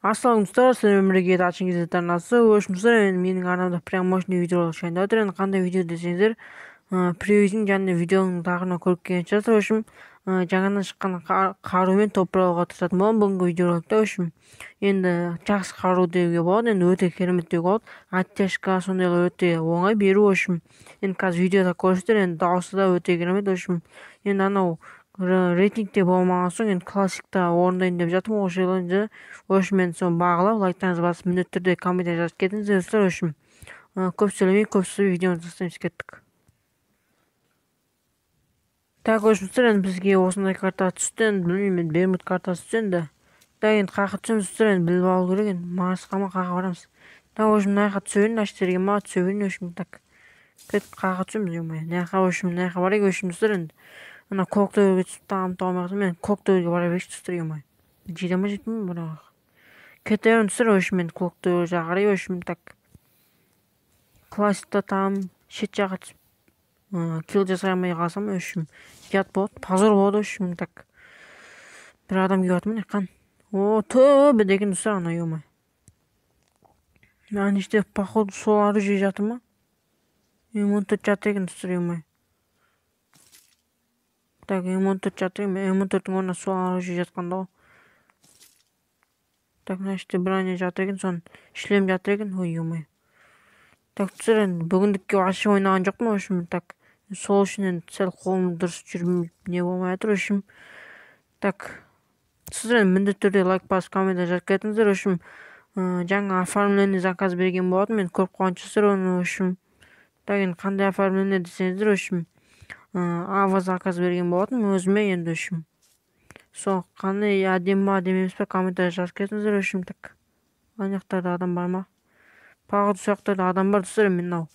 Ассалаумағалейкум, сіздермен бірге Дачин кезет арнасы. Өшіміздер, менің арнамда прям мощный видеолар шығайында отыр. Енді қандай видео десеңіздер, превьюдің және видеоның тағына көріп келген шығарсыздар. Өшім, жаңадан шыққан қарумен топырауға тырысатын боламын бүгінгі видеороликта. Өшім, енді жақсы қару деуге болады, енді өте керемет деуге болады. Оттяжка сондайлар өте оңай беру. Өшім, енді қазір видеода көрсіздер, енді дауысы да өте керемет. Өшім, енді анау рейтингте болмаған соң енді классикта орындайын деп жатырмын осы жылы. Енді өшім, мен соны бағалап лайктарыңызды басып міндетті түрде комментарий жазып кетіңіздер достар. Өшім, көп сөйлемей көп сөйлеп видеоны жасаймыз, кеттік. Так, өшімдер, енді бізге осындай карта түсті. Енді білмеймін, енді бермут картасы түсті. Енді енді қақа түсеміз достар, енді біліп алу керек. енді марсқа ма қақа барамыз. Так, өшім, мына жаққа түсе берейін, аштерге ма түсе берейін. Өшім, так кеттік, қақа түсеміз. Мына жаққа өшім, мына жаққа барайық. Өшім достар, енді ана коктейлге түсіп дамып мен коктейлге бара берейікші достар. Жете ма жетпей ме бірақ кетемін достар. Өшім, енді коктейл жаққа қарай. Өшім, так классикта там шет жаққа түсіп килл жасай алмай қалсам, өшім ұят болады, позор болады. Өшім, так бір адам келіп жатыр. Міне қан. О, төбе деген достар, ана ема. Ана іште походу сол оружие жатыр ма? М14 жатыр екен достар, ема. Так, М14 жатыр екен. М14-тің орнына сол оружие жатқанда ғой. Так, мына іште броня жатыр екен, соны шлем жатыр екен. Ой, ема. Так, достар, енді бүгіндікке вообще ойнаған жоқпын. Өшім, так сол үшін енді сәл қолым дұрыс жүрмей не болмай жатыр. Өшім, так сіздер енді міндетті түрде лайк басып комментарий жазып кетіңіздер. Өшім, жаңа оформление заказ берген болатын, мен көріп қуанышсыздар оны. Өшім, так енді қандай оформление десеңіздер, өшім, ава заказ берген болатын өзіме. енді өшім, сол қандай әдемі ма әдемі емес па комментарий жазып кетіңіздер. Өшім, так ана жақтарда адам бар ма? Походу сол жақтарда адам бар достар. Мен мынау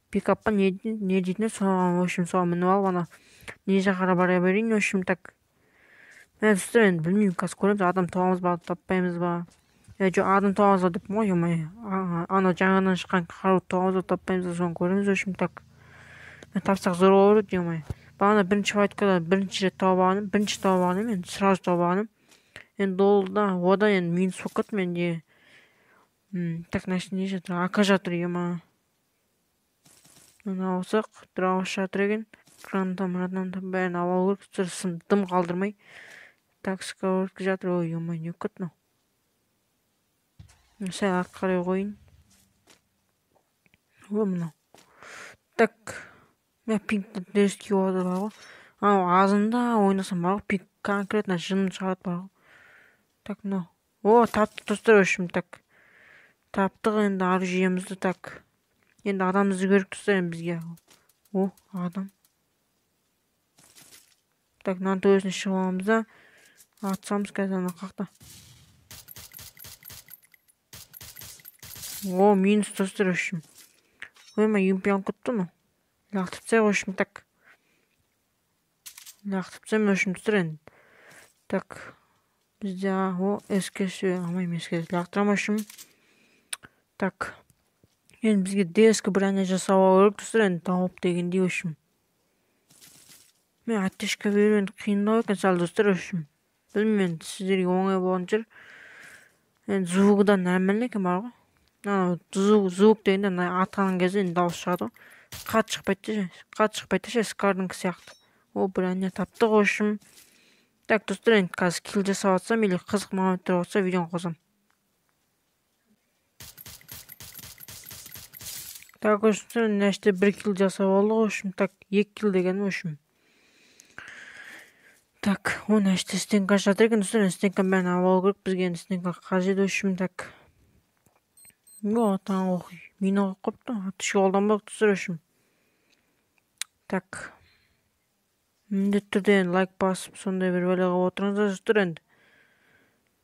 пикапқа не дейтін соған, өшім, соған мініп алып ана не жаққа бара берейін. Өшім, так мен достар, енді білмеймін, қазір көреміз, адам табамыз ба таппаймыз ба. жоқ, адам табамыз ба деппін ғой. Анау жаңадан шыққан қаруды табамыз ба таппаймыз ба, соны көреміз. Өшім, так тапсақ зор болар еді. Бағана бірінші файткада бірінші рет тауып алғаным, бірінші тауып алғаным, енді сразу тауып алғаным. енді одан енді минус болып кетті менде. Так, значит, не жатыр, АК жатыр. Мына алсақ, драуыш жатыр екен. Гранатам бәрін ала алу керек, дым қалдырмай. Так, сковородка жатыр. Ой, не кетті мынау. Сәл артқа қарай қойын. О, мынау. Так, мен пинкті дереске болады бар ғой. Анау азында ойнасам бар ғой, пинк конкретно жынын шығарады бар ғой. Так, мынау. О, таптық достар. Өшім, так таптық енді оружиемізді. Так, енді адамымызды көріп достар, енді бізге. О, адам. Так, мынаны төбесіне шығып аламыз да атсамыз қазір ана қақта. О, минус достар. Өшім, ойма емпи алып кетті ма? Лақтырып тастайық. Өшім, так лақтырып тастаймын. Өшім достар, енді так бізде СКС алмаймын, СКС лақтырамын. Өшім, так енді бізге ДСК броня жасап алу керек достар, енді тауып дегендей. Өшім, мен оттяжка беру енді қиындау екен сәл достар. Өшім, білмеймін, енді сіздерге оңай болатын шығар. енді звугі да нормально екен бар ғой. Анау звук дегенде атқан кезде енді дауыс шығады ғой. Қатты шықпайды ше, скардыңқы сияқты. О, броня таптық. Өшім, так достар, енді қазір килл жасап атсам или қызық моменттер болса видеоны қосам. Так, өшім, мына жерде бір килл жасап алдық. Өшім, так 2 килл деген. Өшім, так мына жерде стенка жатыр екен достар. Стенканы бәрін алып алу керек бізге, енді стенка қажет. Өшім, так атаң мина қойып қойыпты, атыш қолданбадық достар. Өшім, так міндетті түрде лайк басып сондай бір бәлеға отырыңыздар достар. енді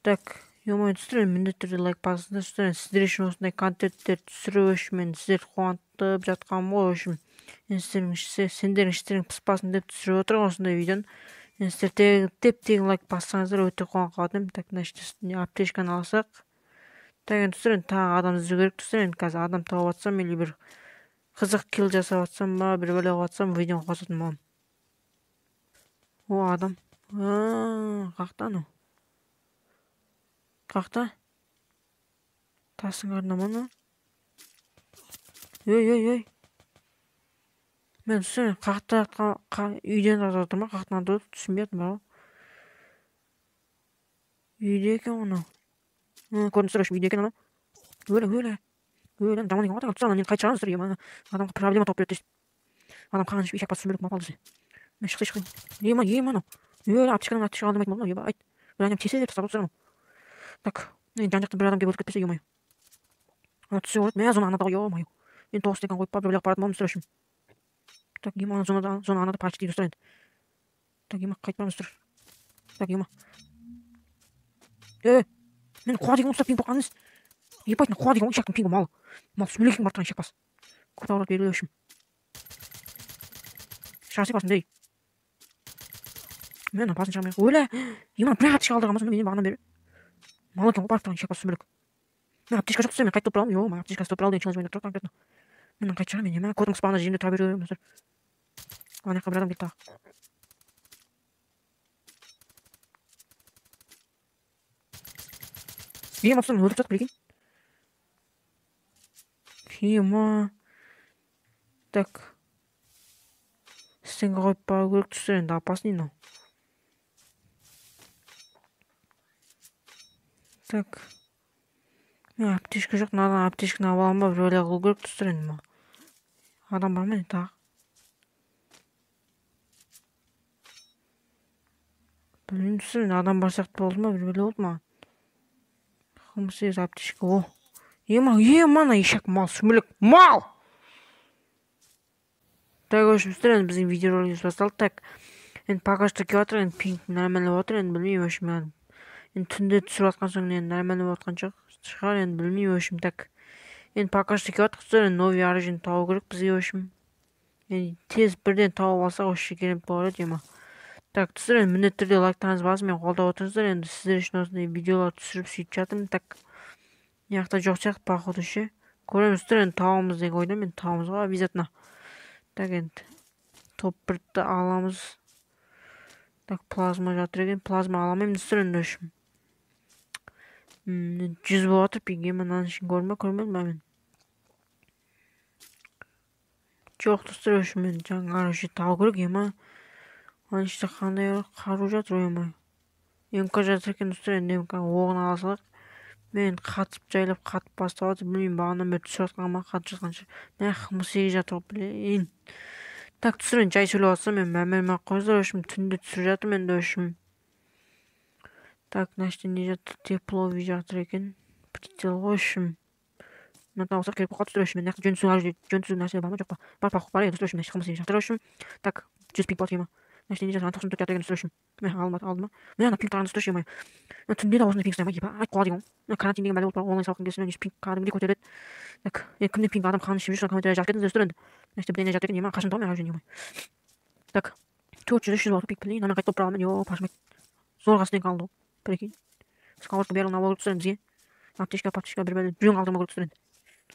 так достар, міндетті түрде лайк басыңыздар достар. сіздер үшін осындай контенттер түсіру үшін мен сіздерді қуантып жатқаным ғой. Өшім, сендердің іштерің пыспасын деп түсіріп отырмын осындай видеоны. енді сіздер тегін лайк бассаңыздар өте қуанып қалатын. Так, значит, аптечканы алсақ. Так, енді достар, тағы адам іздеу керек достар. енді қазір адам тауып атсам или бір қызық килл жасап атсам ба, бір бәле атсам видеоны қосатын боламын. О, адам. Қақта анау. Қақта. Тасыңар намана. Ой. Мен түсін, қақта үйден жатыр ма? Қақтан тұрды, түсінбедім ба? Үйде екен оны. Көрініп тұр, үйде екен оны. Өлі. Жаман деген ғой, тұсана, нені қайт шығарыңыз тұр, адамға проблема тауып береді. Адам қаған ішіп, ешек басып сүмелік мапалды. Мен шықсай. Ана. Аптешканың алдырмайтын болдым, айт. Бір анем тесе деп тастап отырсам. Так, жан-жақты бір адам келіп өтіп кетпесе, түсі көреді, мен зона анадағы, мен тоғыз деген қойып бір білек баратын болдым үстір үшін. Так, ана зона анада почти үстір енді. Так, қайтпарым үстір. Так, мен қуа деген ұстап пинг боққаныз. Ебайтын қуа деген ешектің пингі малы. Мал сүмелекің бар тұрған ешек бас. Көп ауырат берілі үшін. Шарсы басым дей. Мен басын шығамай. Өлі. Бір аптешка алдырған басым, менен бағынан бері. Мал екен барып тұрған ешек бас сүмелек. Мен аптешка жоқ түсем, мен қайт топ бұралым. Аптешка топ бұрал деген челлендж ойнап тұр конкретно. Мен қайт шығам, мен кодың спағына жерінде тұра беру керек. Ана жаққа бір адам келді тағы. Отсын өліп жатып білген. Так. Сенге қойып бару керек түсір енді опасный мынау. Так. Мен аптешка жоқ, надан аптешканы алып аламын ба, бір өле қылу керек түсір енді ма. Адам бар ма не тағы? Білмеймін түсір енді адам бар сияқты болды ма, бір өле болды ма. Қымсыз аптешка, о. Ана ешек мал, сүмелек мал! Так, өшім үстір, енді біздің видеоролигіміз басталды. Так, енді пока что келіп отыр, енді пинг нормально болып отыр, енді білмеймін, өшім. Енді түнде түсіріп атқан соң енді нормально болып атқан шығар, енді білмеймін, өшім. Так, енді пока что келіп отыр, енді новый оружие тауып керек бізге, өшім. Енді тез бірден тауып алсақ, өші керемет болар еді, Так, түсір, енді міндетті түрде лайктарыңыз басымен қолдап отырыңыздар, енді сіздер үшін осындай видеолар түсіріп сөйтіп жатырмын. Так, яқта жоқ сияқты походу ше. Көреміз тұр, енді тауымыз деген ойда, мен тауымызға обязательно. Так, енді топ бірді аламыз. Так, плазма жатыр екен, плазма аламаймыз тұр енді өшім. 100 болып атыр, пинге мынаның ішін көрмедім ба мен. Жоқ тұстыр өшім, мен жаңа оружие тауып керек, Аның іште қандай қару жатыр, МК жатыр екен тұстыр, енді МК оғын ала салақ. Мен қатып жайлап қатып бастап жатыр, білмеймін, бағандан бері түсір атқан ма, қатып жатқанша. Мен қымсegi жатыр, білейін. Так, түсір, енді жай сөйлеп жатсам, мен мәмелмақ қойыздар, өшім, түнде түсір жатыр, менде өшім. Так, нашты не жатыр, тепловый жатыр екен. Прицел ғой өшім. Мен тауысақ керек бұқа түсір өшім, мен нақты жөнсіз нәрсе бар ма, жоқ па? Бар пақық бар, түсір өшім, қымсegi жатыр өшім. Так, 100 пинг болады ема. Нашты не жатыр, 94 жатыр екен түсір өшім. Мен алдыма. Мен ана пинг тағаны түсір өшім, Мен түнде де осындай пинг ұстаймын, айт қуа деген. Мен карантин деген бәле болып бар, онлайн сабақтың кезінде пинг кәдімгідей көтеріледі. Так, кімде пинг адам қанын ішіп жүр, комментария жазып кетіңіздер өстір енді. Нашты бірдеңе жатыр екен, қашын тауым, оружие, Так, 400-300 болды пинг білейін, мен қайт топ бұралымен, пашмайт. Зорға стен қалды, прикинь. Сковородка бәрін алу керек түсір бізге. Аптешка бір бәле біреуін қалдырмау керек түсір енді.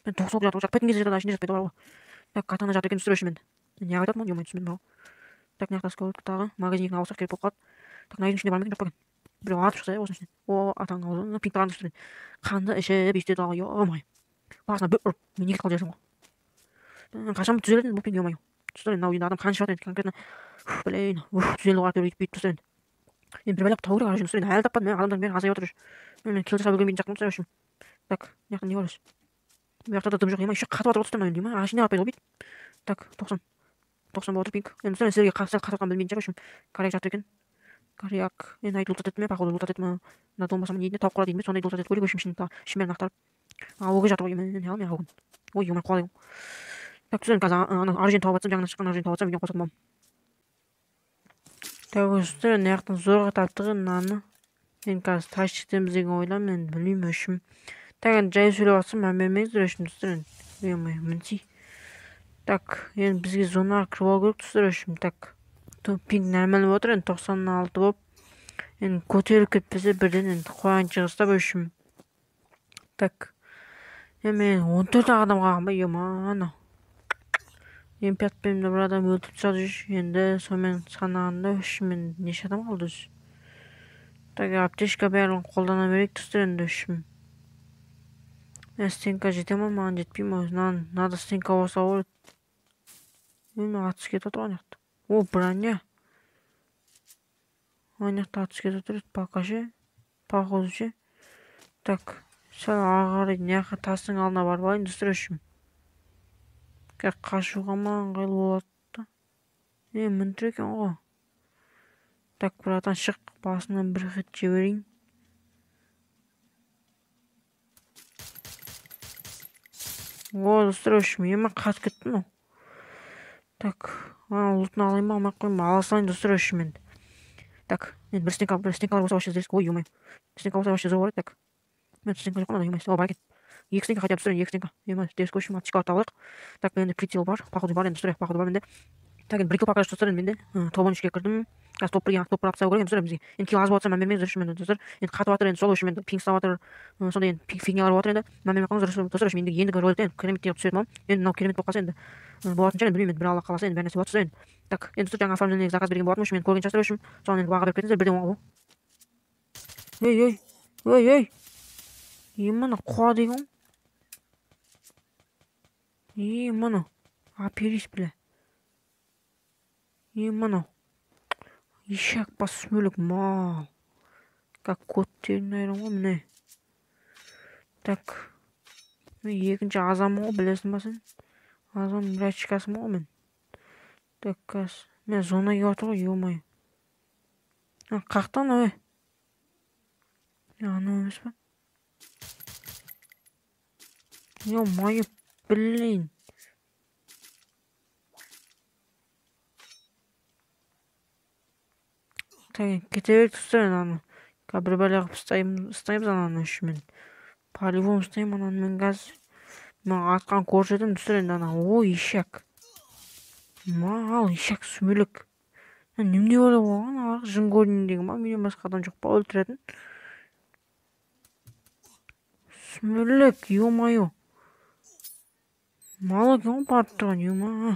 Мен 90 жатыр, жатпайтын кезде жатады, ішінде жатпайды бар. Так, катана жатыр екен түсір өшім енді. Не айтатмын, түсінбедім. Так, мына жақта сковородка тағы, магазиннен алсақ керек болып қалды. Так, мына үйдің ішінде бар ма екен, жоқ па екен. Біреу атып шықса, осының ішінде. Атаң аузы, пинг тағаны түсір. Қанды ішіп естеді ағы, Басына бір ұрып, мен неге қалды жасым ғой. Қашан түзеледі бұл пинг, Түсір, мына үйінде адам қан шығады енді, конкретно. Блин, түзелу қарап өйтіп бүйтіп түсір енді. Мен бір бәлеп тауы керек арашын түсір, әлі таппадым, адамдар мен азайып отыр. Мен кел жасап өлгенбейтін жақтым түсір. Так, яқта не бар өші. Бұл жақта да дым жоқ, еще қатып атыр отырсам, арашын не апайды ғой бейт. Так, 90 болып отыр пинг. Енді сіздерге қатып атқан білмейтін шығар, коряк жатыр екен. Коряк, енді айт ұлтат етті ме, походу ұлтат етті ме, надолмасам не тауып қора дейді ме, сондай ұлтат етті көрек өшім ішімберін ақтарып. Оғы жатыр ғой, мен алмай оғын. Қуа деген. Так, түсірін қазір оружие тауып атсам, жаңынан шыққан оружие тауып атсам, видео қосатын болам. Так, өстір, наяқтың зорға таптығы наны. Мен қазір тащ етеміз деген ойлам, мен білмеймін өшім. Так, енді жай сөйлеп атсам, мәмемеңіздер өшім түсір, мінсей. Так, енді бізге зонаға кіріп алу керек түсір өшім. Так, пинг нормально болып отыр, енді 96 болып. Енді көтеріліп кетпесе бірден енді қойған шығыстап өшім. Так, мен 14 адам қалған ба, ана. М5 бемді бір адам өлтіп тастады жүр, енді сонымен санағанда өшім, мен неше адам қалды өз. Так, аптешка бәрін қолдана берейік түсір енді өшім. Мен стенка жете ма, маған жетпей ма? Надо стенка болса ғой. Мен атыс кетіп отыр ана жақта. О, броня. Ана жақта атыс кетіп отыр. Пока ше. Походу ше. Так, сәл ары қарай мына жаққа тастың алдына барып алайын түсірешім. Қашуға ма ыңғайлы болады да. Мінтір екен ғой. Так, братан шық, басынан бір хит жіберейін. О, түсірешім, қатып кеттім ау. Так, ұлтын алайын ба, алмай қойын ба, ала салайын түсірешім енді. Так, енді бір стенкалар болса вообще здесь. Ой, ё-моё. Стенка болса вообще зор. Так. Мен стенка жоқ қана, ё-моё. О, бар екен. Екі стенка хотя бы түсірейін, екі стенка. Ё-моё, тез көшім, атышқаларды алайық. Так, енді прицел бар, походу бар, енді түсірейік, походу бар менде. Так, енді бір килл пока түсірейін менде. Топ 13-ге кірдім. Қазір топ 1-ге топ 1 апсау керек, енді түсірейін бізге. Енді килл аз болатса, мән бермеңіз, жүршім енді түсір. Енді қатып жатыр, енді сол үшін енді пинг ұстап жатыр. Сондай енді фигнялар болатыр енді. Мән бермей қалыңыз, түсіршім. Ендігі роликте енді кереметтей түсіретін боламын. Енді мынау керемет болып қалса енді болатын шығар, енді білмеймін, бір алла қаласа енді бәрі нәрсе болады енді. Так, енді түсір жаңа оформлениеге заказ берген болатын үшін мен көрген шығар үшін. Соны енді баға беріп кетіңіздер, бірден оңай. Ой. Мына қуа деген. Мына. Аперись, бля. Мына. Ишак па сүмелік мал. Как коттерін айран ғой, міне. Так. Мен екінші азамын ғой, білесің ба сен? Азам мрачкасым ғой мен. Так, қас. Мен зона кеп жатыр ғой, ё-моё. Қақтан ой. Анау емес па? Ё-моё, блин. Так, кете берейік түсірен аны. Бір бәле қылып ұстаймыз ананы үшін мен. По-любому ұстаймын ананы мен қазір. Мен атқан көрсетім түсірен ана. Ой, ишак. Мал, ишак сүмелік. Немне ойлап болған? Жын көрдім деген ба? Менен басқа адам жоқ па өлтіретін? Сүмелік, ё-моё. Мал екен ғой барып тұрған, ё-моё.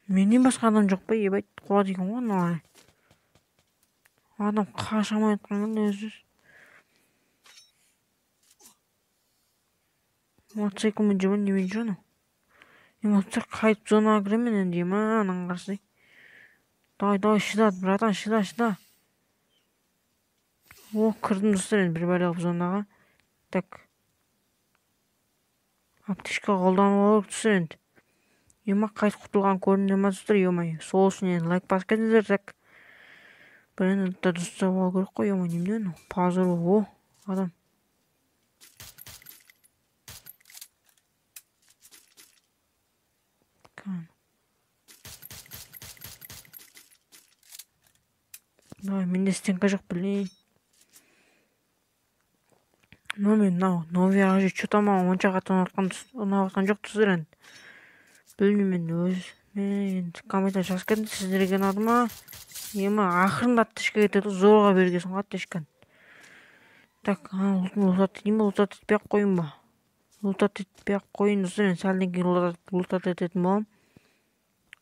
Менен басқа адам жоқ па, ебайт қуады екен ғой аналар. Адам қашамай атқан өзі. Мотоциклмен жүрген немен жүрген? Мотоцикл қайтып зонаға кіремін енді, анаң қарсы. Давай, шыдат, братан, шыда. О, кірдім достар енді бір бәле қылып зонаға. Так. Аптечка қолданып алайық достар енді. Қайтып құтылған көрінді ма достар, ё-моё. Сол үшін енді лайк басып кетіңіздер, так. Бір енді дұрыстап алу керек қой, ё-моё, немене? Пазар о, адам. Давай, менде стенка жоқ, блин. Мен новияға же что-то маған онша қатты ұнаватқан жоқ түсір енді. Білмеймін өз. Мен комментарий жазып кетіңіз, сіздерге ұнады ма? Ақырында аптечка кетеді, зорға берген соң аптечканы. Так, лутат етейін ба, лутат етпей ақ қойын ба? Лутат етпей ақ қойын достар енді, сәлден кейін лутат ететін боламын.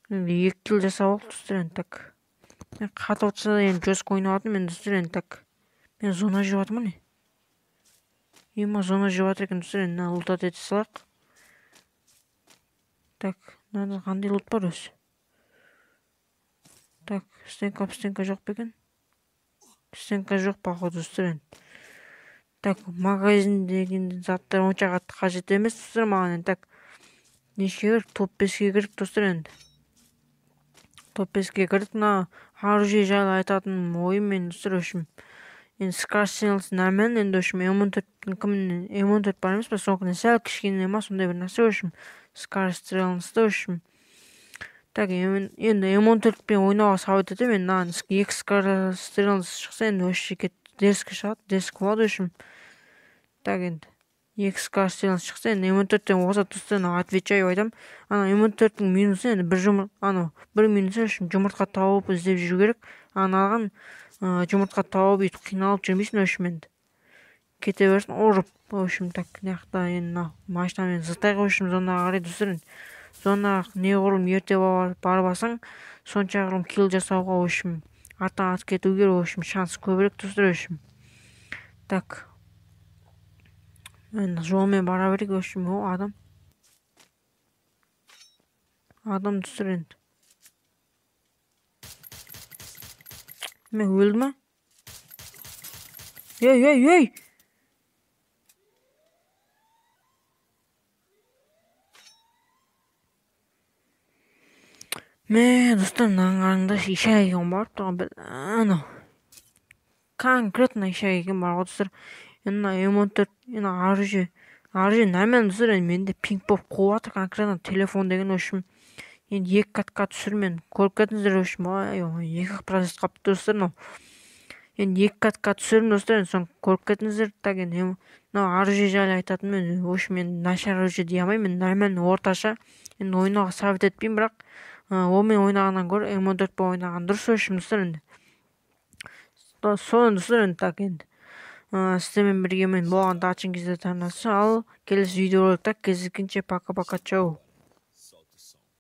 Енді 2 килл жасап алып достар енді, так. Қатып отса да енді жөсік ойнаватырмын мен достар енді, так. Мен зона жеп жатырмын не? Зона жеп жатыр екен достар енді, лутат ете салайық. Так, қандай лут бар өзі? Так, стенка жоқ па екен? Стенка жоқ походу достар енді. Так, магазин деген заттар онша қатты қажет емес достар маған енді, так. Нешке кірдік? Топ 5-ге кірдік достар енді. Топ 5-ге кірдік, мына оружие жайлы айтатын ойым мен достар үшін. Енді Scarcels нәмен енді үшін M14-тің кімнен M14 бар емес па, соңғыны сәл кішкене ма, сондай бір нәрсе үшін. Scarcels'ты үшін. Так, енді M14-пен ойнауға саует етем, енді маған 2 Scarcels шықса енді өші кет дескі шығады, дескі болады үшін. Так, енді 2 Scarcels шықса енді M14-тен оғыза тұстан отвечаю айтам. M14-тің минусы енді бір минусы үшін жұмыртқа тауып іздеп жүру керек. Алған жұмыртқа тауып үйтіп қиналып жүрмейсің өшім енді. Кете берсін ұрып өшім, так, неқта енді машинамен зытайға өшім зонаға қарай достар енді. Зонаға неғұрлым ерте барып алсаң, соншағұрлым килл жасауға өшім. Артан атып кетуге өшім шанс көбірек достар өшім. Так. Мен жолмен бара берейік. В общем, адам. Адам түсір енді. Мен өлді ма? Ей! Мен достар, мынаның қараңдар, ишак екен барып тұрған. Анау конкретно ишак екен бар ғой достар. Енді М14, енді оружие нормально достар. Енді менде пинг болып қуып жатыр конкретно телефон деген. В общем, енді 2 катқа түсір, мен көріп кетіңіздер. В общем, ой, 2% қалыпты достар. Мынау енді 2 катқа түсірім достар. Енді соны көріп кетіңіздер. Так, енді мынау оружие жайлы айтатын мен. В общем, мен нашар оружие дей алмаймын, мен нормально орташа. Енді ойнауға совет етпеймін, бірақ онымен ойнағаннан гөрі М14 ойнаған дұрыс. В общем достар, енді соны достар, енді так, енді сіздермен бірге мен болған Дачин кезде танысы. Ал келесі видеороликта кездескенше пока-пока, чау.